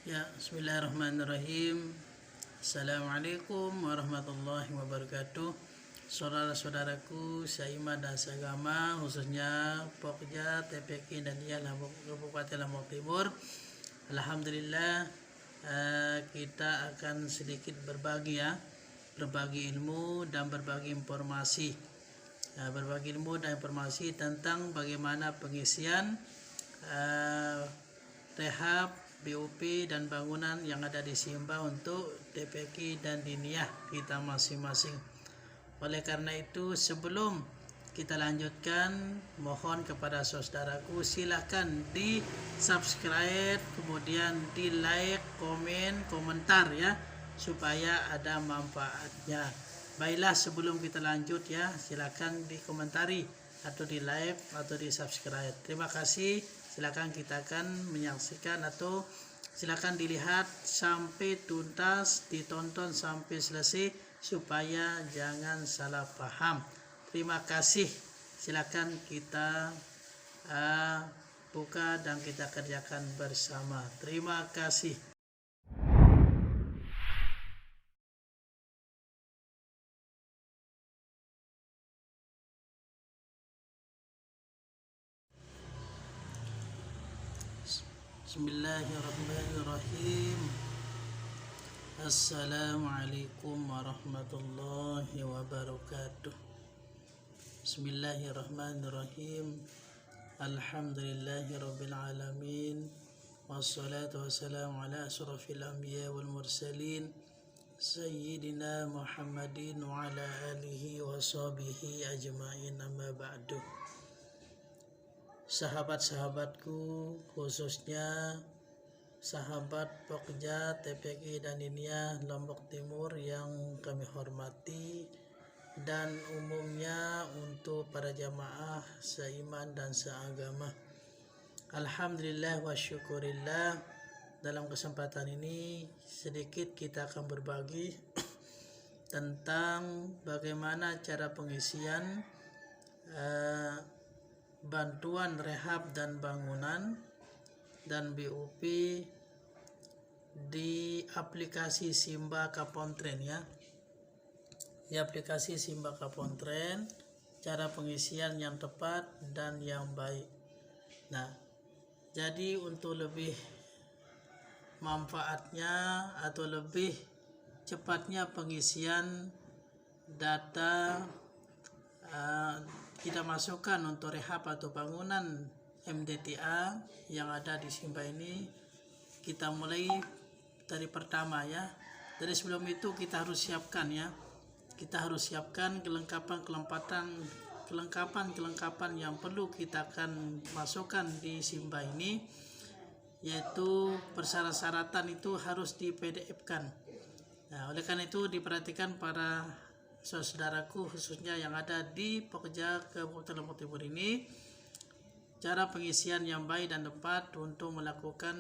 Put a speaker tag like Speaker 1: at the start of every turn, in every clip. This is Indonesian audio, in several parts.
Speaker 1: Ya, bismillahirrahmanirrahim. Assalamualaikum warahmatullahi wabarakatuh. Saudara-saudaraku seiman dan seagama, khususnya Pokja, TPK dan Ialah Kabupaten Lombok Timur. Alhamdulillah, kita akan sedikit berbagi ilmu dan berbagi informasi. Berbagi ilmu dan informasi tentang bagaimana pengisian rehab, BUP dan bangunan yang ada di Simba untuk TPK dan Diniyah kita masing-masing. Oleh karena itu, sebelum kita lanjutkan, mohon kepada saudaraku silahkan di subscribe, kemudian di like, komen, komentar ya, supaya ada manfaatnya. Baiklah, sebelum kita lanjut ya, silahkan dikomentari atau di like atau di subscribe. Terima kasih. Silakan kita akan menyaksikan atau silakan dilihat sampai tuntas, ditonton sampai selesai supaya jangan salah paham. Terima kasih. Silakan kita buka dan kita kerjakan bersama. Terima kasih. Bismillahirrahmanirrahim. Assalamualaikum warahmatullahi wabarakatuh. Bismillahirrahmanirrahim. Alhamdulillahirabbil alamin. Wassalatu wassalamu ala asyrafil anbiya wal mursalin sayyidina Muhammadin wa ala alihi wa sahbihi ajma'in, amma ba'du. Sahabat-sahabatku, khususnya sahabat Pokja, TPK dan Diniyah Lombok Timur yang kami hormati, dan umumnya untuk para jamaah seiman dan seagama. Alhamdulillah wa syukurillah, dalam kesempatan ini sedikit kita akan berbagi tentang bagaimana cara pengisian bantuan rehab dan bangunan dan BUP di aplikasi Simba Kapontren ya. Di aplikasi Simba Kapontren, cara pengisian yang tepat dan yang baik. Nah, jadi untuk lebih manfaatnya atau lebih cepatnya pengisian data kita masukkan untuk rehab atau bangunan MDTA yang ada di Simba ini, kita mulai dari pertama ya. Dari sebelum itu kita harus siapkan ya. Kita harus siapkan kelengkapan yang perlu kita akan masukkan di Simba ini, yaitu persyarat-syaratan itu harus di PDF-kan. Nah, oleh karena itu diperhatikan para saudaraku khususnya yang ada di Pokja Kabupaten Lombok Timur ini, cara pengisian yang baik dan tepat untuk melakukan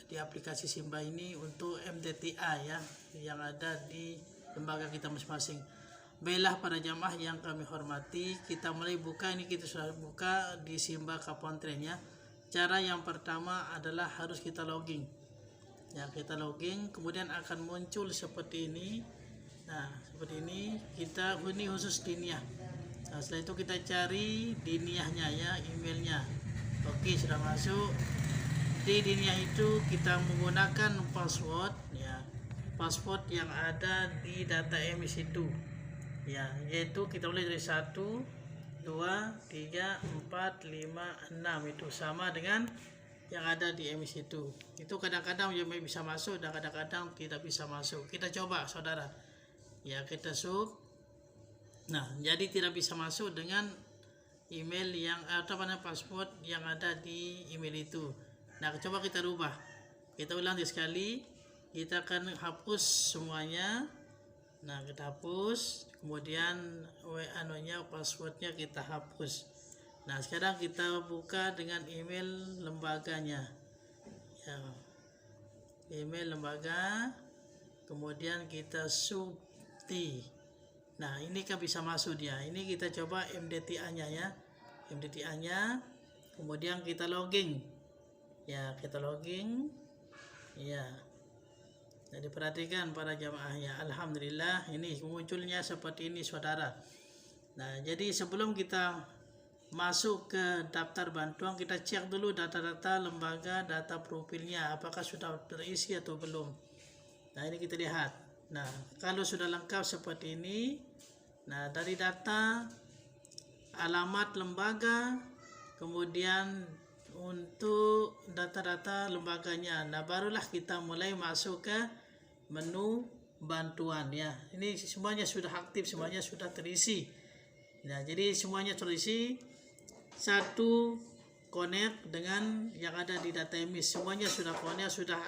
Speaker 1: di aplikasi Simba ini untuk MDTA ya, yang ada di lembaga kita masing-masing. Baiklah para jamaah yang kami hormati, kita mulai buka ini, kita sudah buka di Simba Kapontren ya. Cara yang pertama adalah harus kita login. Ya, kita login, kemudian akan muncul seperti ini. Nah, seperti ini, ini khusus Diniyah. Nah, setelah itu kita cari Diniyahnya ya, emailnya. Oke, sudah masuk. Di Diniyah itu kita menggunakan password ya, password yang ada di data emis itu. Ya, yaitu kita mulai dari 1, 2, 3, 4, 5, 6 itu sama dengan yang ada di emis itu. Itu kadang-kadang bisa masuk dan kadang-kadang tidak bisa masuk. Kita coba saudara. Ya, kita sub. Nah, jadi tidak bisa masuk dengan email yang password yang ada di email itu. Nah, coba kita rubah. Kita ulang sekali. Kita akan hapus semuanya. Nah, kita hapus. Kemudian passwordnya kita hapus. Nah, sekarang kita buka dengan email lembaganya. Ya, email lembaga. Kemudian kita sub. Nah, ini kan bisa masuk dia. Ini kita coba MDTA-nya ya. MDTA-nya, kemudian kita login. Ya, kita login. Ya. Jadi perhatikan para jamaahnya. Alhamdulillah ini munculnya seperti ini saudara. Nah, jadi sebelum kita masuk ke daftar bantuan, kita cek dulu data-data lembaga, data profilnya apakah sudah terisi atau belum. Nah, ini kita lihat. Nah, kalau sudah lengkap seperti ini, nah dari data alamat lembaga, kemudian untuk data-data lembaganya, nah barulah kita mulai masuk ke menu bantuan ya. Ini semuanya sudah aktif, semuanya sudah terisi. Nah, jadi semuanya terisi. Satu connect dengan yang ada di data emis, semuanya sudah connect, sudah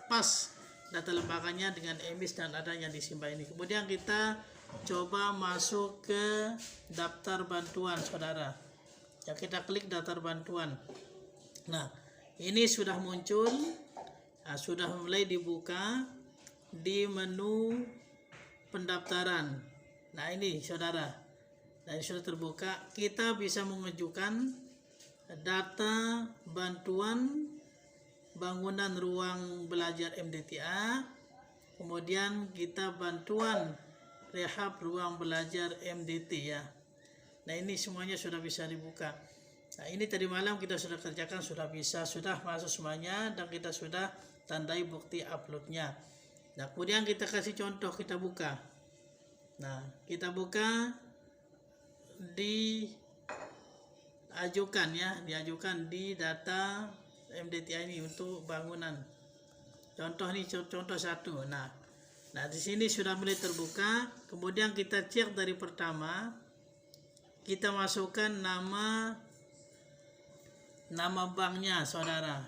Speaker 1: pas data lembaganya dengan emis dan adanya di Simba ini. Kemudian kita coba masuk ke daftar bantuan saudara ya, kita klik daftar bantuan. Nah, ini sudah muncul, nah, sudah mulai dibuka di menu pendaftaran. Nah, ini saudara, nah ini sudah terbuka. Kita bisa mengajukan data bantuan bangunan ruang belajar MDTA, kemudian kita bantuan rehab ruang belajar MDT ya. Nah, ini semuanya sudah bisa dibuka. Nah, ini tadi malam kita sudah kerjakan, sudah bisa, sudah masuk semuanya, dan kita sudah tandai bukti uploadnya. Nah, kemudian kita kasih contoh, kita buka. Nah, kita buka diajukan ya, diajukan di data MDTA ini untuk bangunan. Contoh nih, contoh satu. Nah, di sini sudah mulai terbuka. Kemudian kita cek dari pertama, kita masukkan nama banknya saudara.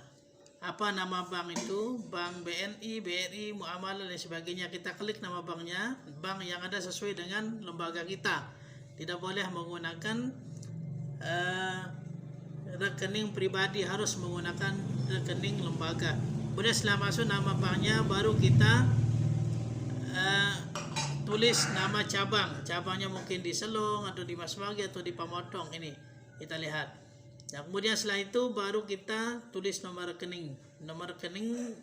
Speaker 1: Apa nama bank itu? Bank BNI, BRI, Muamalah dan sebagainya. Kita klik nama banknya, bank yang ada sesuai dengan lembaga kita. Tidak boleh menggunakan rekening pribadi, harus menggunakan rekening lembaga. Kemudian setelah masuk nama banknya, baru kita tulis nama cabangnya mungkin di Selong atau di Masbagi atau di Pamotong. Ini kita lihat. Nah, kemudian setelah itu baru kita tulis nomor rekening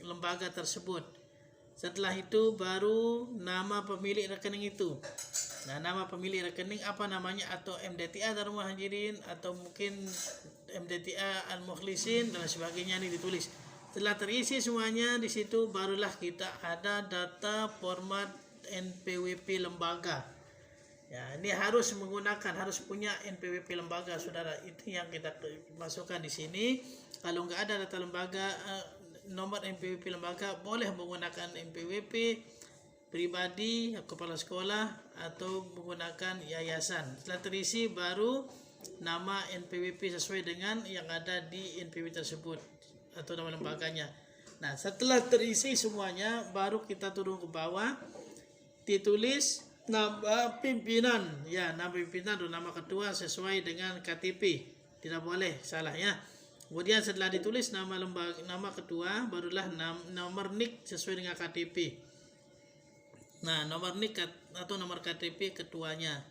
Speaker 1: lembaga tersebut. Setelah itu baru nama pemilik rekening itu. Nah, nama pemilik rekening apa namanya, atau MDTA Darul Muhajirin atau mungkin MDTA Al-Mukhlisin dan sebagainya, ini ditulis. Setelah terisi semuanya di situ, barulah kita ada data format NPWP lembaga. Ya, ini harus punya NPWP lembaga saudara. Itu yang kita masukkan di sini. Kalau nggak ada data lembaga, nomor NPWP lembaga, boleh menggunakan NPWP pribadi, kepala sekolah, atau menggunakan yayasan. Setelah terisi baru nama NPWP sesuai dengan yang ada di NPWP tersebut atau nama lembaganya. Nah, setelah terisi semuanya, baru kita turun ke bawah, ditulis nama pimpinan ya, nama pimpinan atau nama ketua sesuai dengan KTP, tidak boleh salah ya. Kemudian setelah ditulis nama lembaga, nama ketua, barulah nomor NIK sesuai dengan KTP. Nah, nomor NIK atau nomor KTP ketuanya.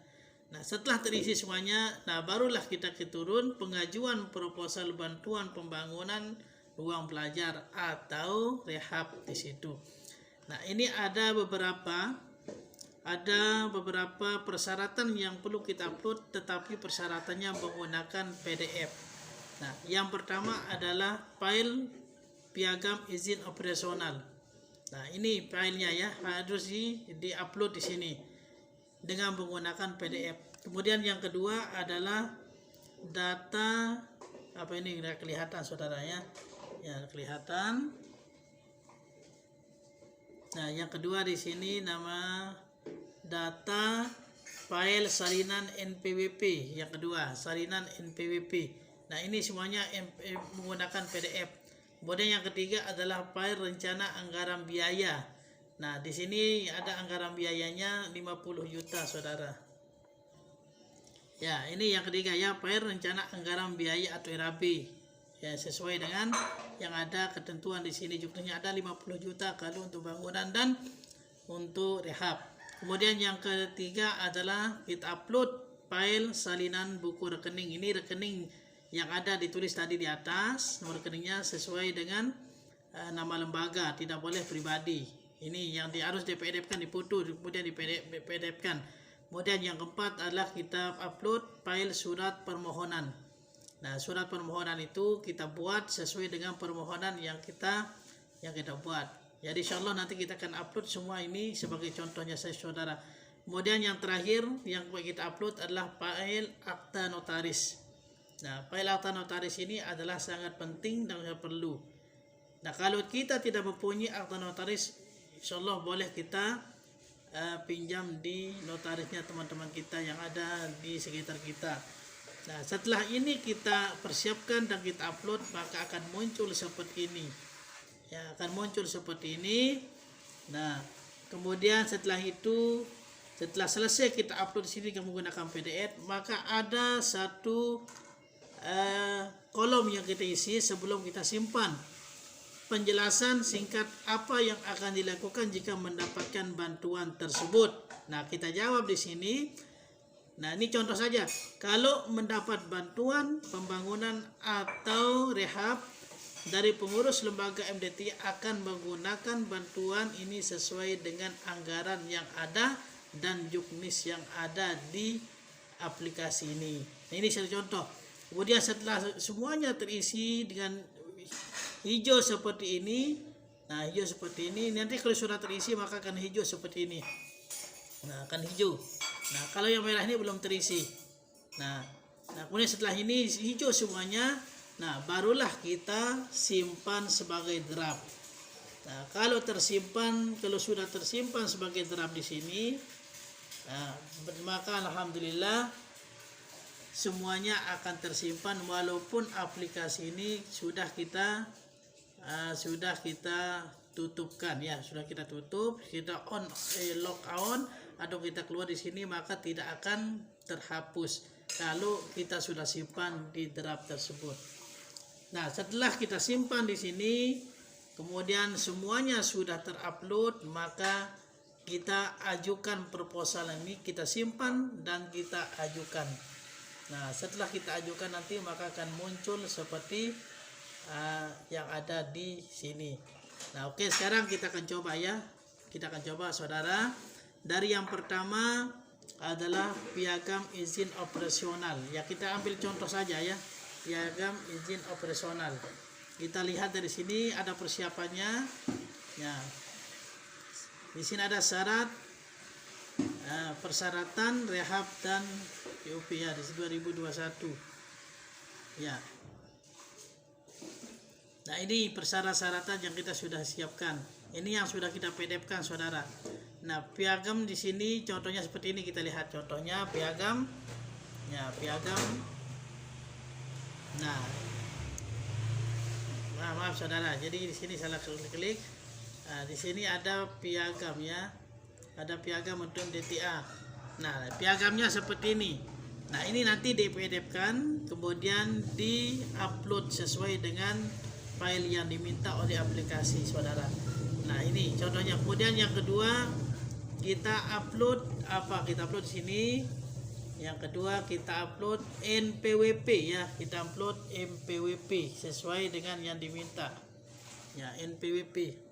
Speaker 1: Nah, setelah terisi semuanya, nah barulah kita turun pengajuan proposal bantuan pembangunan ruang belajar atau rehab di situ. Nah, ini ada beberapa persyaratan yang perlu kita upload, tetapi persyaratannya menggunakan PDF. Nah, yang pertama adalah file piagam izin operasional. Nah, ini filenya ya, harus di-upload di sini dengan menggunakan PDF. Kemudian yang kedua adalah data apa ini, tidak kelihatan saudara ya. Ya, kelihatan. Nah, yang kedua di sini nama data file salinan NPWP. Yang kedua, salinan NPWP. Nah, ini semuanya menggunakan PDF. Kemudian yang ketiga adalah file rencana anggaran biaya. Nah, di sini ada anggaran biayanya 50 juta, saudara. Ya, ini yang ketiga ya, file rencana anggaran biaya atau RAB. Ya, sesuai dengan yang ada ketentuan di sini, jumlahnya ada 50 juta kalau untuk bangunan dan untuk rehab. Kemudian yang ketiga adalah kita upload file salinan buku rekening. Ini rekening yang ada ditulis tadi di atas, nomor rekeningnya sesuai dengan nama lembaga, tidak boleh pribadi. Ini yang harus di PDF-kan, dipoto, kemudian di PDF-kan. Kemudian yang keempat adalah kita upload file surat permohonan. Nah, surat permohonan itu kita buat sesuai dengan permohonan yang kita buat. Jadi insyaallah nanti kita akan upload semua ini sebagai contohnya saudara. Kemudian yang terakhir yang kita upload adalah file akta notaris. Nah, file akta notaris ini adalah sangat penting dan sangat perlu. Nah, kalau kita tidak mempunyai akta notaris, insyaallah boleh kita pinjam di notarisnya teman-teman kita yang ada di sekitar kita. Nah, setelah ini kita persiapkan dan kita upload, maka akan muncul seperti ini. Ya, akan muncul seperti ini. Nah, kemudian setelah itu, setelah selesai kita upload di sini menggunakan PDF, maka ada satu kolom yang kita isi sebelum kita simpan. Penjelasan singkat apa yang akan dilakukan jika mendapatkan bantuan tersebut. Nah, kita jawab di sini. Nah, ini contoh saja. Kalau mendapat bantuan pembangunan atau rehab dari pengurus lembaga MDT akan menggunakan bantuan ini sesuai dengan anggaran yang ada dan juknis yang ada di aplikasi ini. Nah, ini satu contoh. Kemudian setelah semuanya terisi dengan hijau seperti ini, nah hijau seperti ini, nanti kalau sudah terisi maka akan hijau seperti ini. Nah, akan hijau. Nah, kalau yang merah ini belum terisi. Nah kemudian setelah ini hijau semuanya, nah barulah kita simpan sebagai draft. Nah, kalau sudah tersimpan sebagai draft di sini, nah, maka alhamdulillah semuanya akan tersimpan walaupun aplikasi ini sudah kita tutupkan ya, sudah kita tutup, kita lock on atau kita keluar di sini, maka tidak akan terhapus kalau kita sudah simpan di draft tersebut. Nah, setelah kita simpan di sini, kemudian semuanya sudah terupload, maka kita ajukan proposal ini, kita simpan dan kita ajukan. Nah, setelah kita ajukan nanti maka akan muncul seperti yang ada di sini. Nah, oke, sekarang kita akan coba ya. Kita akan coba saudara. Dari yang pertama adalah piagam izin operasional. Ya, kita ambil contoh saja ya. Piagam izin operasional. Kita lihat dari sini ada persiapannya. Ya. Di sini ada syarat persyaratan rehab dan PUP ya di 2021. Ya. Nah, ini persyaratan yang kita sudah siapkan. Ini yang sudah kita PDF-kan saudara. Nah, piagam di sini contohnya seperti ini, kita lihat contohnya piagam. Ya, piagam. Nah, maaf saudara. Jadi di sini salah klik. Nah, di sini ada piagam ya. Ada piagam untuk DTA. Nah, piagamnya seperti ini. Nah, ini nanti di PDF-kan, kemudian di-upload sesuai dengan file yang diminta oleh aplikasi saudara. Nah, ini contohnya. Kemudian yang kedua, kita upload apa? Kita upload di sini. Yang kedua, kita upload NPWP ya. Kita upload NPWP sesuai dengan yang diminta. Ya, NPWP.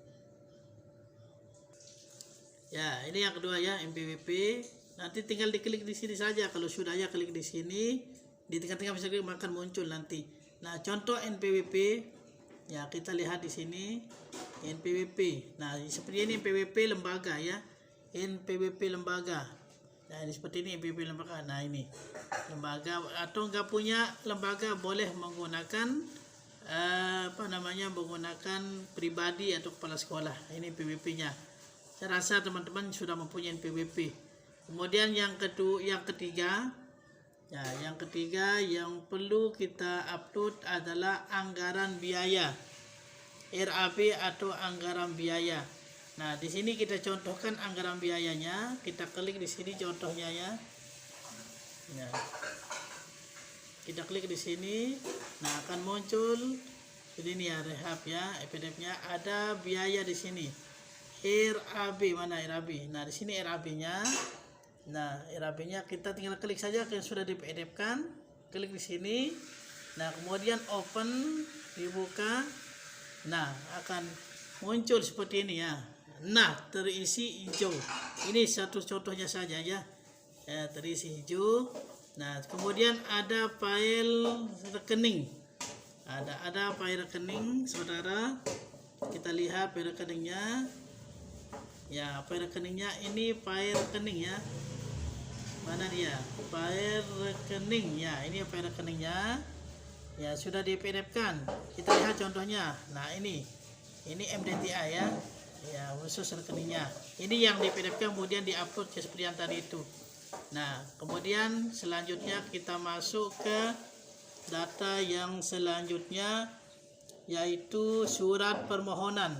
Speaker 1: Ya, ini yang kedua ya, NPWP. Nanti tinggal diklik di sini saja. Kalau sudah ya klik di sini, di tengah-tengah bisa klik maka muncul nanti. Nah, contoh NPWP ya, kita lihat di sini NPWP. Nah, seperti ini NPWP lembaga ya. NPWP lembaga. Nah, ini seperti ini NPWP lembaga. Nah, ini lembaga atau enggak punya lembaga boleh menggunakan menggunakan pribadi atau kepala sekolah. Ini NPWP-nya. Saya rasa teman-teman sudah mempunyai NPWP. Kemudian yang ketiga yang perlu kita upload adalah anggaran biaya, RAB atau anggaran biaya. Nah, di sini kita contohkan anggaran biayanya. Kita klik di sini contohnya ya. Ya. Kita klik di sini. Nah, akan muncul ini ya, rehab ya, PDF-nya ada biaya di sini. RAB, mana RAB? Nah, di sini RAB-nya. Nah, RAB-nya kita tinggal klik saja yang sudah di PDF-kan. Klik di sini. Nah, kemudian open, dibuka. Nah, akan muncul seperti ini ya. Nah, terisi hijau. Ini satu contohnya saja ya. Terisi hijau. Nah, kemudian ada file rekening. Ada file rekening, saudara. Kita lihat file rekeningnya. Ya, file rekeningnya ini file rekening ya. Mana dia? File rekening ya. Ini file rekeningnya. Ya, sudah di PDF-kan. Kita lihat contohnya. Nah, ini MDTA ya. Ya, khusus rekeningnya. Ini yang di PDF-kan kemudian di-upload seperti yang tadi itu. Nah, kemudian selanjutnya kita masuk ke data yang selanjutnya, yaitu surat permohonan.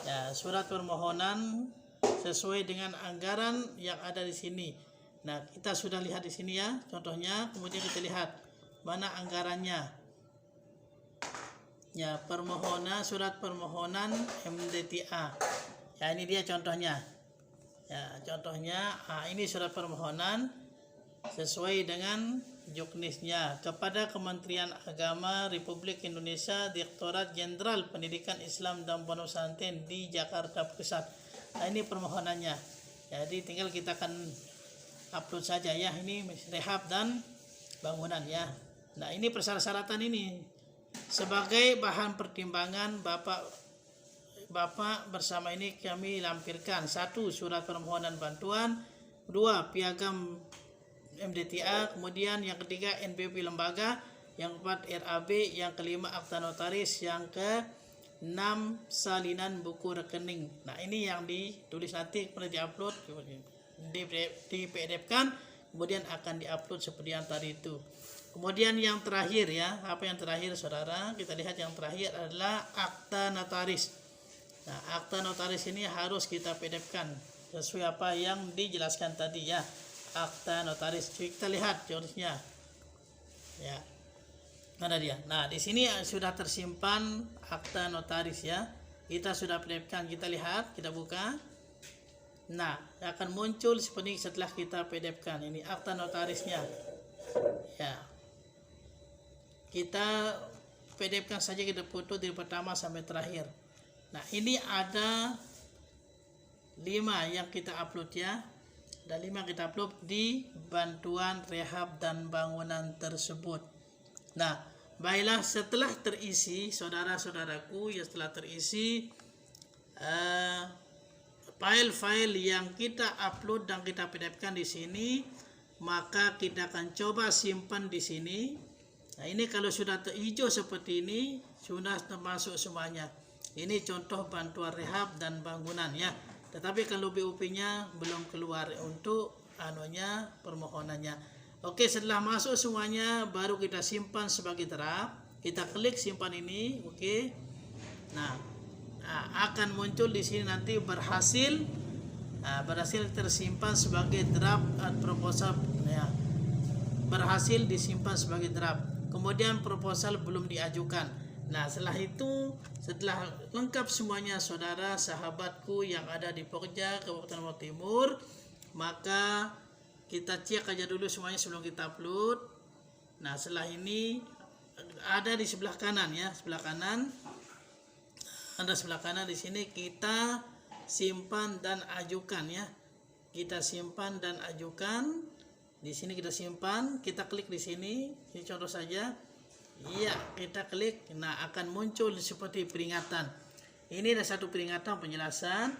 Speaker 1: Ya, surat permohonan sesuai dengan anggaran yang ada di sini. Nah, kita sudah lihat di sini ya, contohnya. Kemudian kita lihat mana anggarannya. Ya, surat permohonan MDTA. Ya, ini dia contohnya. Ya, contohnya, ini surat permohonan sesuai dengan juknisnya kepada Kementerian Agama Republik Indonesia, Direktorat Jenderal Pendidikan Islam dan Pondok Pesantren di Jakarta Pusat. Nah, ini permohonannya. Jadi tinggal kita akan upload saja ya. Ini rehab dan bangunan ya. Nah, ini persyaratan ini sebagai bahan pertimbangan Bapak bersama ini kami lampirkan: 1. Surat permohonan bantuan, 2. Piagam MDTA, kemudian yang ketiga NPWP lembaga, yang keempat RAB, yang kelima akta notaris, yang ke-6 salinan buku rekening. Nah, ini yang ditulis nanti pernah diupload di PDF-kan, kemudian akan diupload seperti yang tadi itu. Kemudian yang terakhir ya, apa yang terakhir saudara? Kita lihat yang terakhir adalah akta notaris. Nah, akta notaris ini harus kita PDF-kan sesuai apa yang dijelaskan tadi ya. Akta notaris, kita lihat contohnya. Ya. Mana dia? Nah, di sini sudah tersimpan akta notaris ya. Kita sudah PDF-kan, kita lihat, kita buka. Nah, akan muncul seperti setelah kita PDF-kan. Ini akta notarisnya. Ya. Kita PDF-kan saja, kita foto dari pertama sampai terakhir. Nah, ini ada 5 yang kita upload ya. Ada 5 yang kita upload di bantuan rehab dan bangunan tersebut. Nah, baiklah, setelah terisi, saudara-saudaraku, ya setelah terisi file-file yang kita upload dan kita PDF-kan di sini, maka kita akan coba simpan di sini. Nah, ini kalau sudah hijau seperti ini, sudah termasuk semuanya. Ini contoh bantuan rehab dan bangunan ya. Tetapi kalau BUP-nya belum keluar untuk permohonannya. Oke, setelah masuk semuanya baru kita simpan sebagai draft. Kita klik simpan ini, oke. Nah, akan muncul di sini nanti berhasil tersimpan sebagai draft proposal ya. Berhasil disimpan sebagai draft. Kemudian proposal belum diajukan. Nah, setelah itu, setelah lengkap semuanya saudara sahabatku yang ada di Pokja, Kabupaten Lombok Timur, maka kita cek aja dulu semuanya sebelum kita upload. Nah, setelah ini ada di sebelah kanan ya, sebelah kanan. Ada sebelah kanan di sini kita simpan dan ajukan ya. Kita simpan dan ajukan. Di sini kita simpan, kita klik di sini. Ini contoh saja. Iya, kita klik. Nah, akan muncul seperti peringatan. Ini ada satu peringatan penjelasan.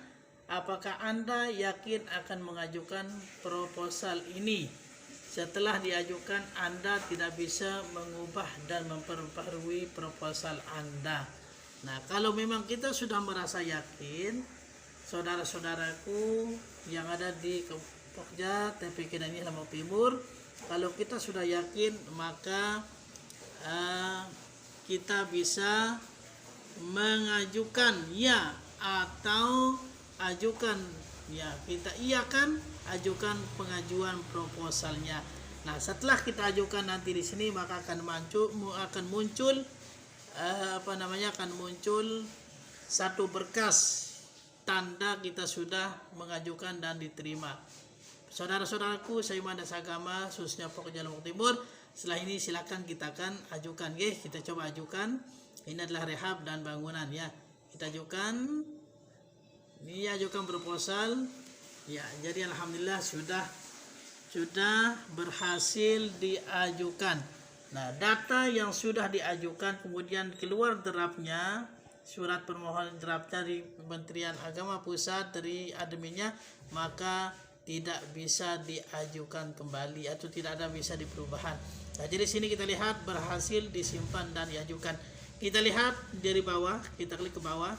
Speaker 1: Apakah Anda yakin akan mengajukan proposal ini? Setelah diajukan, Anda tidak bisa mengubah dan memperbarui proposal Anda. Nah, kalau memang kita sudah merasa yakin, saudara-saudaraku yang ada di Pokja, TPK dan Lombok Timur, kalau kita sudah yakin, maka kita bisa mengajukan ya atau ajukan ya. Kita iakan ajukan pengajuan proposalnya. Nah, setelah kita ajukan nanti di sini maka akan muncul satu berkas tanda kita sudah mengajukan dan diterima. Saudara-saudaraku, saya Manda Sagama khususnya Pokja Lombok Timur, setelah ini silakan kita akan ajukan, kita coba ajukan. Ini adalah rehab dan bangunan ya. Kita ajukan, ini ajukan proposal ya. Jadi alhamdulillah sudah berhasil diajukan. Nah, data yang sudah diajukan kemudian keluar draftnya, surat permohonan draft dari Kementerian Agama Pusat dari adminnya, maka tidak bisa diajukan kembali atau tidak ada bisa diperubahan. Nah, jadi sini kita lihat berhasil disimpan dan diajukan. Kita lihat dari bawah, kita klik ke bawah.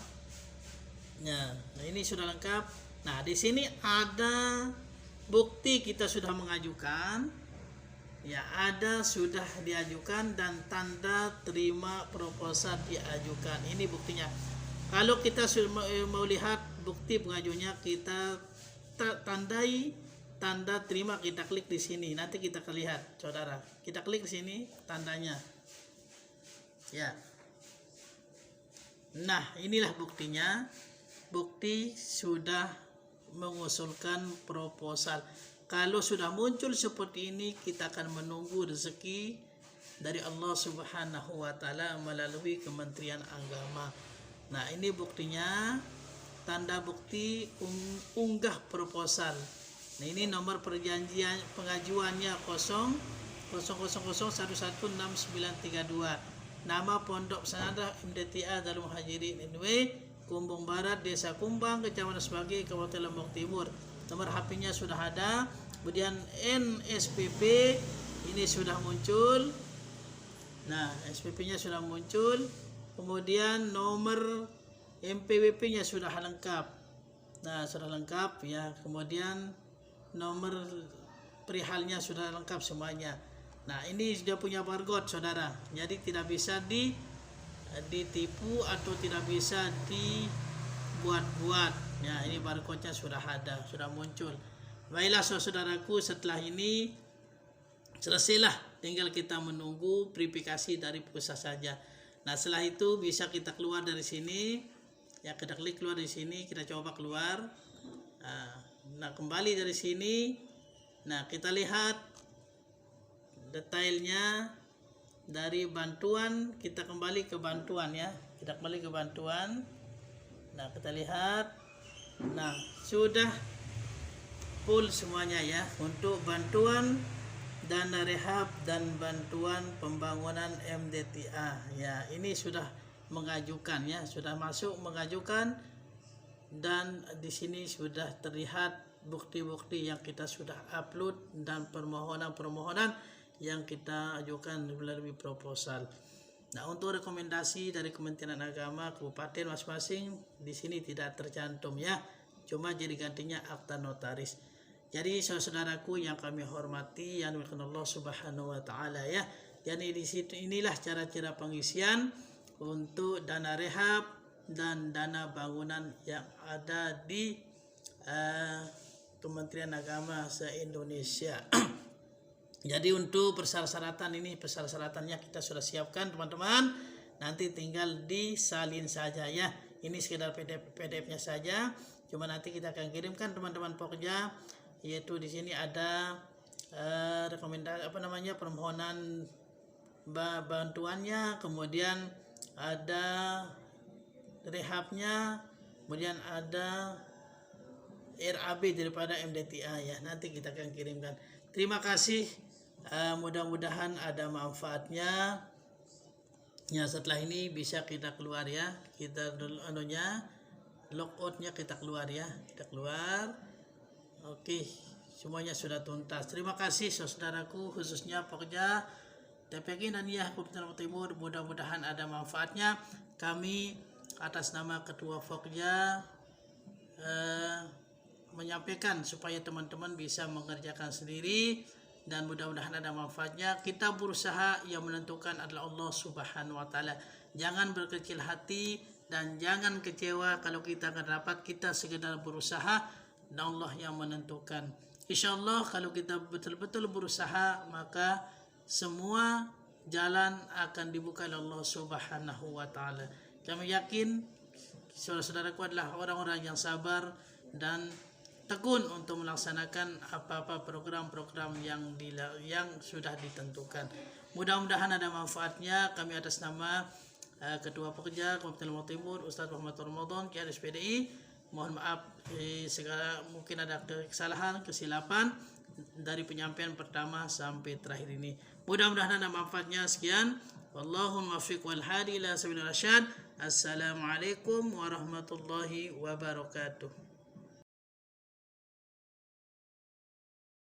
Speaker 1: Nah, ini sudah lengkap. Nah, di sini ada bukti kita sudah mengajukan. Ya, ada sudah diajukan dan tanda terima proposal diajukan. Ini buktinya. Kalau kita mau lihat bukti pengajunya, kita tandai tanda terima, kita klik di sini. Nanti kita akan lihat, saudara. Kita klik di sini tandanya. Ya. Nah, inilah buktinya. Bukti sudah mengusulkan proposal. Kalau sudah muncul seperti ini, kita akan menunggu rezeki dari Allah Subhanahu wa taala melalui Kementerian Agama. Nah, ini buktinya, tanda bukti unggah proposal. Nah, ini nomor perjanjian pengajuannya 000011692. Nama Pondok Pesantren MDTA Darul Muhajirin NW, Kumbang Barat, Desa Kumbang, Kecamatan Sebagi, Kabupaten Lombok Timur. Nomor HP-nya sudah ada. Kemudian NSPP ini sudah muncul. Nah, SPP-nya sudah muncul. Kemudian nomor MPWP-nya sudah lengkap. Nah, sudah lengkap ya. Kemudian nomor perihalnya sudah lengkap semuanya. Nah, ini sudah punya barcode, saudara. Jadi tidak bisa ditipu atau tidak bisa dibuat-buat. Ya, ini barcode-nya sudah ada, sudah muncul. Baiklah saudaraku, setelah ini selesailah, tinggal kita menunggu verifikasi dari pusat saja. Nah, setelah itu bisa kita keluar dari sini. Ya, kita klik keluar dari sini, kita coba keluar. Nah, kembali dari sini. Nah, kita lihat detailnya dari bantuan. Kita kembali ke bantuan ya. Kita kembali ke bantuan. Nah, kita lihat. Nah, sudah full semuanya ya. Untuk bantuan dana rehab dan bantuan pembangunan MDTA. Ya, ini sudah mengajukan ya, sudah masuk mengajukan, dan di sini sudah terlihat bukti-bukti yang kita sudah upload dan permohonan-permohonan yang kita ajukan melalui proposal. Nah, untuk rekomendasi dari Kementerian Agama kabupaten masing-masing di sini tidak tercantum ya, cuma jadi gantinya akta notaris. Jadi saudaraku yang kami hormati, yang dimuliakan Allah Subhanahu wa taala ya. Jadi di situ inilah cara-cara pengisian untuk dana rehab dan dana bangunan yang ada di Kementerian Agama se-Indonesia. Jadi untuk persyaratan ini, persyaratannya kita sudah siapkan teman-teman. Nanti tinggal disalin saja ya. Ini sekedar PDF-nya saja. Cuma nanti kita akan kirimkan teman-teman Pokja. Yaitu di sini ada rekomendasi permohonan bantuannya, kemudian ada rehabnya, kemudian ada RAB daripada MDTA ya. Nanti kita akan kirimkan. Terima kasih. Mudah-mudahan ada manfaatnya. Ya, setelah ini bisa kita keluar ya. Kita dulu logoutnya kita keluar ya. Kita keluar. Oke, semuanya sudah tuntas. Terima kasih saudaraku, khususnya Pokja TPG dan ya Kabupaten Lombok Timur. Mudah-mudahan ada manfaatnya. Kami atas nama Ketua Pokja menyampaikan supaya teman-teman bisa mengerjakan sendiri, dan mudah-mudahan ada manfaatnya. Kita berusaha, yang menentukan adalah Allah Subhanahu wa taala. Jangan berkecil hati dan jangan kecewa kalau kita akan dapat. Kita sekedar berusaha dan Allah yang menentukan. Insyaallah kalau kita betul-betul berusaha, maka semua jalan akan dibuka oleh Allah Subhanahu wa taala. Kami yakin saudara-saudaraku adalah orang-orang yang sabar dan tekun untuk melaksanakan apa-apa program-program yang sudah ditentukan. Mudah-mudahan ada manfaatnya. Kami atas nama Ketua Pekerja Komite Lombok Timur Ustadz Muhammad Ramadan KRS PDI. Mohon maaf segala mungkin ada kesalahan, kesilapan dari penyampaian pertama sampai terakhir ini. Mudah-mudahan ada manfaatnya. Sekian. Wallahul muwaffiq wal hadi ila sabilir rasyad. Assalamualaikum warahmatullahi wabarakatuh.